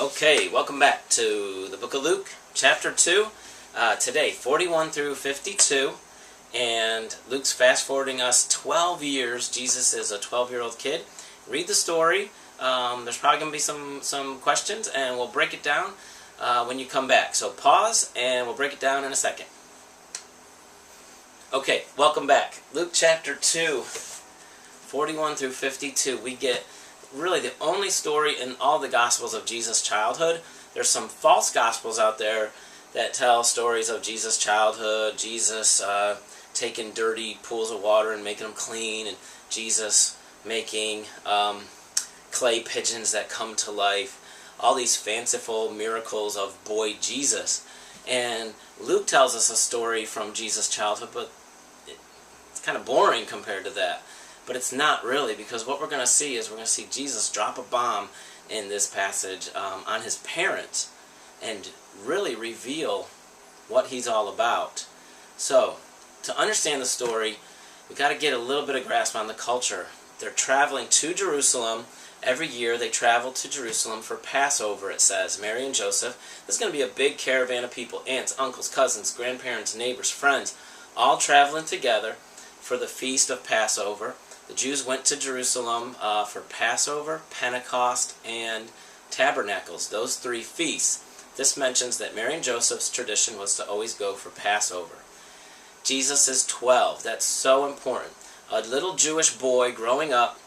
Okay, welcome back to the book of Luke, chapter 2. Today, 41 through 52. And Luke's fast-forwarding us 12 years. Jesus is a 12-year-old kid. Read the story. There's probably going to be some questions, and we'll break it down when you come back. So pause, and we'll break it down in a second. Okay, welcome back. Luke chapter 2, 41 through 52. We get really the only story in all the Gospels of Jesus' childhood. There's some false Gospels out there that tell stories of Jesus' childhood, Jesus taking dirty pools of water and making them clean, and Jesus making clay pigeons that come to life. All these fanciful miracles of boy Jesus. And Luke tells us a story from Jesus' childhood, but it's kind of boring compared to that. But it's not really, because what we're going to see is we're going to see Jesus drop a bomb in this passage on his parents and really reveal what he's all about. So, to understand the story, we've got to get a little bit of grasp on the culture. They're traveling to Jerusalem. Every year they travel to Jerusalem for Passover, it says. Mary and Joseph. This is going to be a big caravan of people. Aunts, uncles, cousins, grandparents, neighbors, friends, all traveling together for the feast of Passover. The Jews went to Jerusalem for Passover, Pentecost, and Tabernacles, those three feasts. This mentions that Mary and Joseph's tradition was to always go for Passover. Jesus is 12. That's so important. A little Jewish boy growing up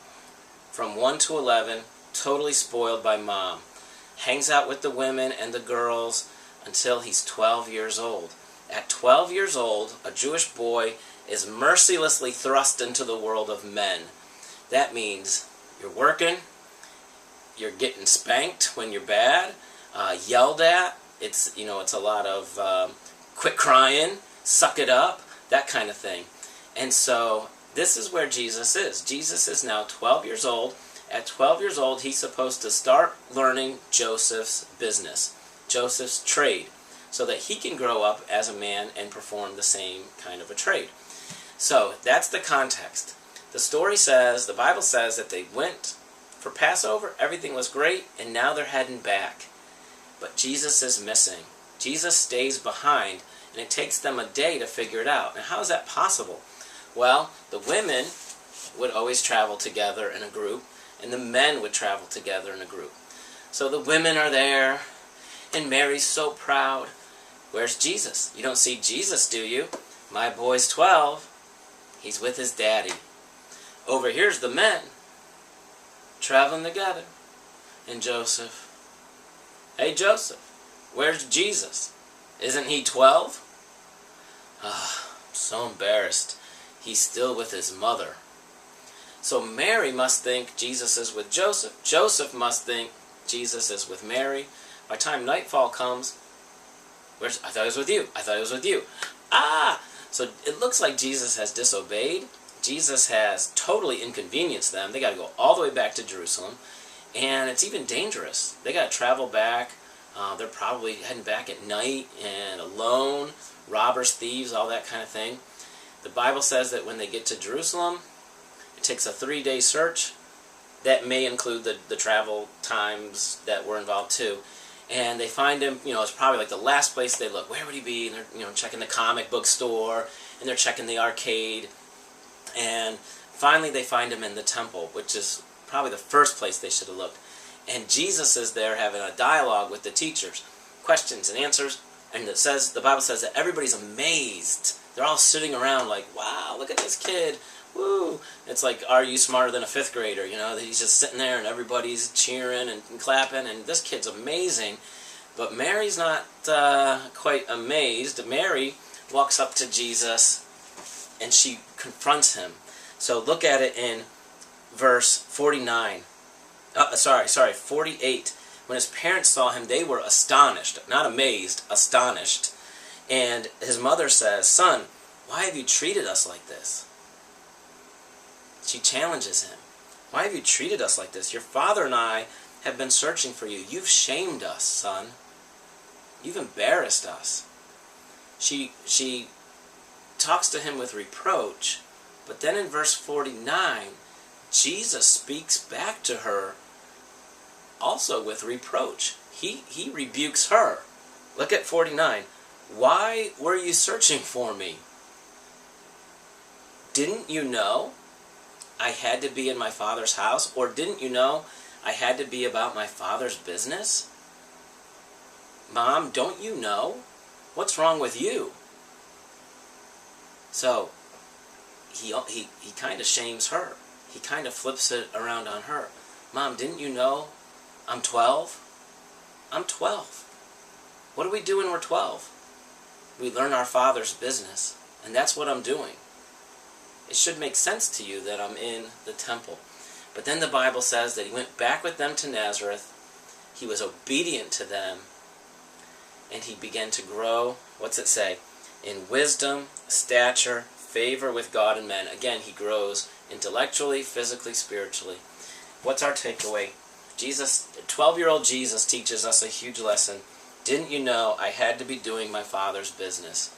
from 1 to 11, totally spoiled by mom. Hangs out with the women and the girls until he's 12 years old. At 12 years old, a Jewish boy is mercilessly thrust into the world of men. That means you're working, you're getting spanked when you're bad, yelled at. It's a lot of quit crying, suck it up, that kind of thing. And so this is where Jesus is. Jesus is now 12 years old. At 12 years old, he's supposed to start learning Joseph's business, Joseph's trade, so that he can grow up as a man and perform the same kind of a trade. So that's the context. The story says, the Bible says that they went for Passover, everything was great, and now they're heading back. But Jesus is missing. Jesus stays behind, and it takes them a day to figure it out. Now, how is that possible? Well, the women would always travel together in a group, and the men would travel together in a group. So the women are there, and Mary's so proud. Where's Jesus? You don't see Jesus, do you? My boy's 12. He's with his daddy. Over here's the men, traveling together. And Joseph. Hey, Joseph, where's Jesus? Isn't he 12? I'm so embarrassed. He's still with his mother. So Mary must think Jesus is with Joseph. Joseph must think Jesus is with Mary. By the time nightfall comes, I thought it was with you. I thought it was with you. So it looks like Jesus has disobeyed. Jesus has totally inconvenienced them. They got to go all the way back to Jerusalem. And it's even dangerous. They got to travel back. They're probably heading back at night and alone. Robbers, thieves, all that kind of thing. The Bible says that when they get to Jerusalem, it takes a 3-day search. That may include the travel times that were involved too. And they find him, it's probably like the last place they look. Where would he be? And they're, checking the comic book store, and they're checking the arcade. And finally they find him in the temple, which is probably the first place they should have looked. And Jesus is there having a dialogue with the teachers, questions and answers. And the Bible says that everybody's amazed. They're all sitting around like, wow, look at this kid. Woo! It's like, are you smarter than a 5th grader? He's just sitting there and everybody's cheering and clapping, and this kid's amazing. But Mary's not quite amazed. Mary walks up to Jesus and she confronts him. So look at it in verse 48. When his parents saw him, they were astonished. Not amazed, astonished. And his mother says, "Son, why have you treated us like this?" She challenges him. "Why have you treated us like this? Your father and I have been searching for you. You've shamed us, son. You've embarrassed us." She talks to him with reproach, but then in verse 49, Jesus speaks back to her also with reproach. He rebukes her. Look at 49. Why were you searching for me? Didn't you know I had to be in my Father's house? Or didn't you know I had to be about my Father's business? Mom, don't you know? What's wrong with you? So, he kind of shames her. He kind of flips it around on her. Mom, didn't you know I'm 12? I'm 12. What do we do when we're 12? We learn our Father's business. And that's what I'm doing. It should make sense to you that I'm in the temple. But then the Bible says that he went back with them to Nazareth. He was obedient to them. And he began to grow, what's it say? In wisdom, stature, favor with God and men. Again, he grows intellectually, physically, spiritually. What's our takeaway? 12-year-old Jesus teaches us a huge lesson. Didn't you know I had to be doing my Father's business?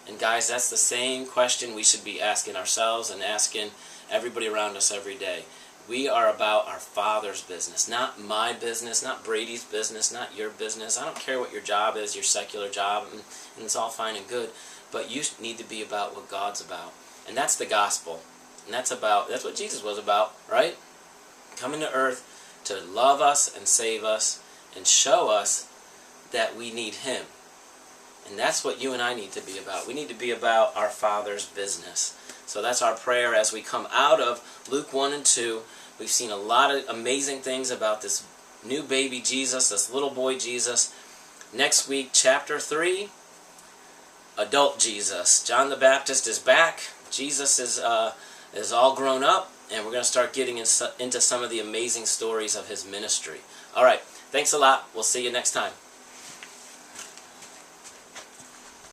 And guys, that's the same question we should be asking ourselves and asking everybody around us every day. We are about our Father's business, not my business, not Brady's business, not your business. I don't care what your job is, your secular job, and it's all fine and good. But you need to be about what God's about. And that's the gospel. And that's what Jesus was about, right? Coming to earth to love us and save us and show us that we need him. And that's what you and I need to be about. We need to be about our Father's business. So that's our prayer as we come out of Luke 1 and 2. We've seen a lot of amazing things about this new baby Jesus, this little boy Jesus. Next week, chapter 3, adult Jesus. John the Baptist is back. Jesus is all grown up, and we're going to start getting into some of the amazing stories of his ministry. All right, thanks a lot. We'll see you next time.